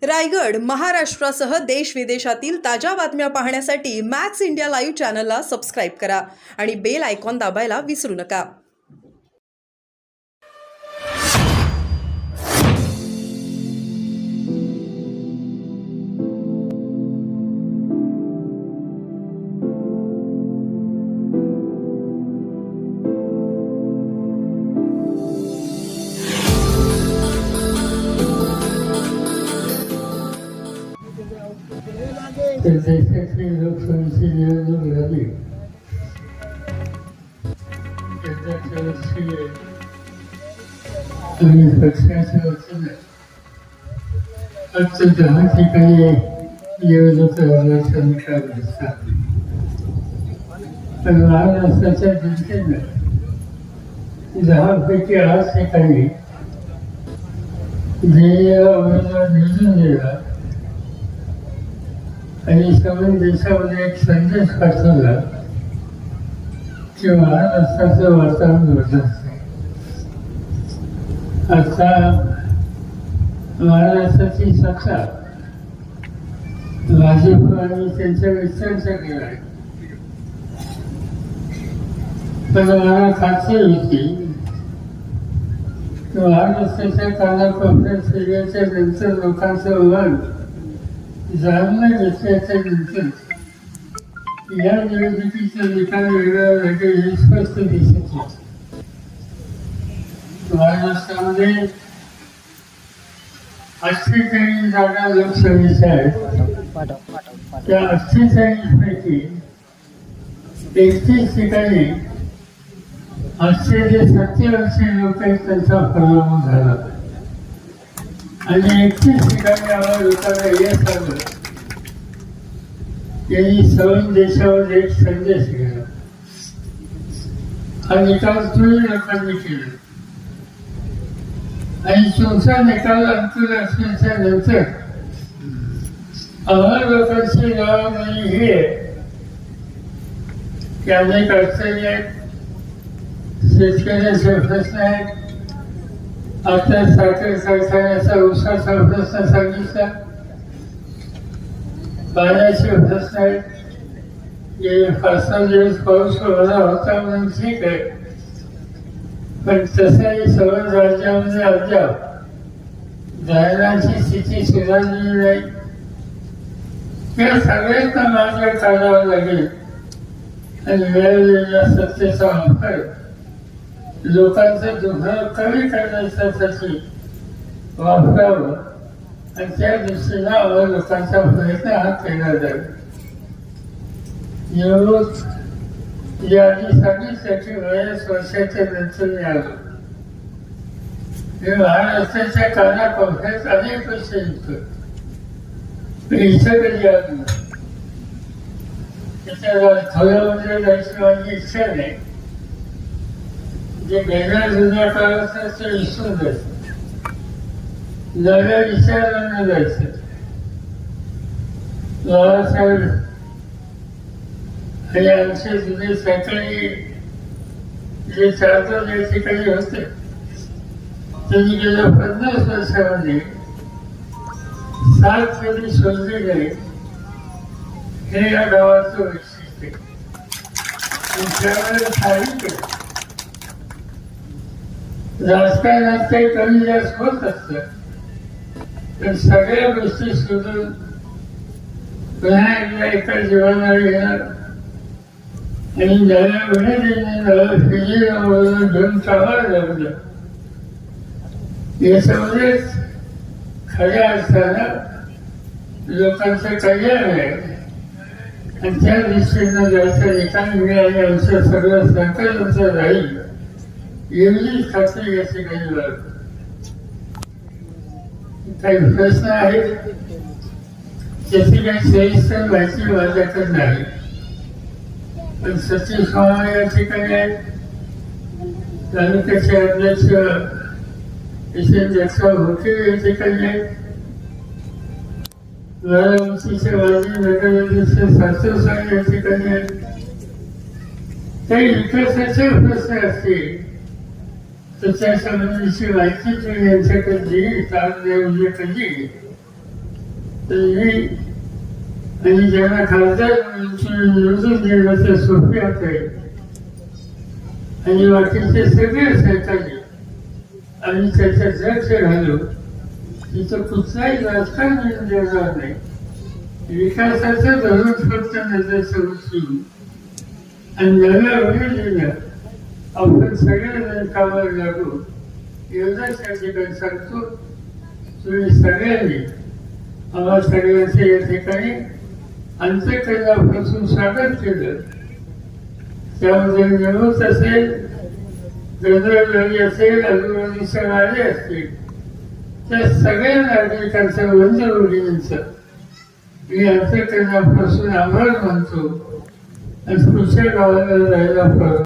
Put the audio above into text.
रायगड, महाराष्ट्रासह देश विदेशातील ताज्या बातम्या पाहण्यासाठी मॅक्स इंडिया लाईव्ह चॅनलला सबस्क्राईब करा आणि बेल आयकॉन दाबायला विसरू नका. तर देशाची लोकसभेची निवडणूक झाली. यंदाच्या वर्षी आम्ही पक्षाच्या वतीनं फक्त 10 ठिकाणी निवडणूक लढवण्याचा निकाल घेतला. पण महाराष्ट्राच्या जनतेनं 10 पैकी 8 ठिकाणी जे उमेदवार निवडून दिला आणि संपूर्ण देशामध्ये एक संदेश पाठवला की महाराष्ट्राचं वातावरण बदलत आहे. आता महाराष्ट्राची सत्ता भाजप आणि त्यांच्या मित्रांच्या गेला आहे. पण मला खात्री होती की महाराष्ट्राच्या कानाकोपऱ्यात फिरल्याच्या नंतर लोकांचं मन जाणून घेतल्याच्या नंतर या निवडणुकीचा निकाल वेगळा लागेल हे स्पष्ट दिसत होते. महाराष्ट्रामध्ये 48 जागा लोकसभेच्या आहेत. त्या 48 पैकी 31 ठिकाणी 80 ते 70 वर्षीय लोक त्यांचा पराभव झाला आणि 31 ठिकाणी आम्हाला लोकांना यश आलं. त्यांनी संपूर्ण देशावर एक संदेश गेला. हा निकाल तुम्ही लोकांनी केला आणि तुमचा निकाल आंतरराष्ट्रीयच्या नंतर आम्हाला लोकांची जबाबदारी ही आहे की अनेक अडचणी आहेत, शेतकऱ्याचे प्रश्न आहेत. आता साखर कारखान्याचा उसाचा प्रश्न सांगितला, पाण्याचे प्रश्न आहेत. गेले 5-6 दिवस पाऊस होणार होता म्हणून ठीक आहे, पण तसंही सर्व राज्यामध्ये अद्याप धरणाची स्थिती सुधारलेली नाही. या सगळ्यांना मार्ग काढावा लागेल आणि मिळालेल्या सत्तेचा वापर लोकांचं दुःख कमी करण्यासाठी वापरावं आणि त्या दृष्टीनं आम्हाला लोकांचा प्रयत्न हा केला जाईल. निवडणूक या आधी सांगितल्याची बऱ्याच वर्षाच्या नंतर मी आलो. मी महाराष्ट्राच्या कानाकोपऱ्यात अनेक वर्ष येतो, पण इथं कधी आलो नाही. त्याच्या खोल्यामध्ये जायची माझी इच्छा नाही. जे वेगळ्या जुन्या काळाचं ते विसरून जायचं, नव्या विचारांना जायचं. बाळासाहेब आणि आमचे जुने सकाळी जे 4 या ठिकाणी होते त्यांनी गेल्या 50 वर्षामध्ये 7 कधी शोधले नाही हे या गावाचं वैशिष्ट्य आहे. त्यावेळेला सांगितलं राजकारणात काही कमी जास्त होत असतं, पण सगळ्या गोष्टी सोडून पुन्हा एकदा एका जीवनावर येणार आणि ज्याला विनोदीने घेऊन कामाला लागलं. याच्यामध्येच खऱ्या अर्थानं लोकांचं कल्याण आहे आणि त्या दृष्टीनं जायचं निकाल मिळाले आमचं सगळं संकल्पचं राहील एवढी खात्री याची काही लागत. काही प्रश्न आहेत त्याची काही सविस्तर माहिती माझ्याकडे नाही, पण सतीश मामा या ठिकाणी आहेत, तालुक्याचे अध्यक्ष जगताप भोके या ठिकाणी आहेत, बारामतीचे माजी नगराध्यक्ष सासरसाहेब या ठिकाणी आहेत. काही विकासाचे प्रश्न असतील तर त्या संबंधीची माहिती तुम्ही यांच्याकडे दिली, ताण देऊन कधी तरी आणि ज्यांना खासदार निवडून देणं ते सोपे आहे आणि बाकीचे सगळे सहकारी आणि त्याच्यात लक्ष घालू तिथं कुठलाही राजकारण देणार नाही. विकासाचं धरून फक्त नजर सुरू आणि नव्या योजनेला आपण सगळेजण कामाला लागू एवढंच या ठिकाणी सांगतो. तुम्ही सगळ्यांनी आम्हा सगळ्यांचं या ठिकाणी अंतःकरणापासून स्वागत केलं. त्यामध्ये निवडत असेल, गंधर्वजी असेल, आजूबाजूचे आले असतील, त्या सगळ्या नागरिकांचं वंदवलींचं मी अंतःकरणापासून आभार मानतो आणि पुढच्या गावाला जायला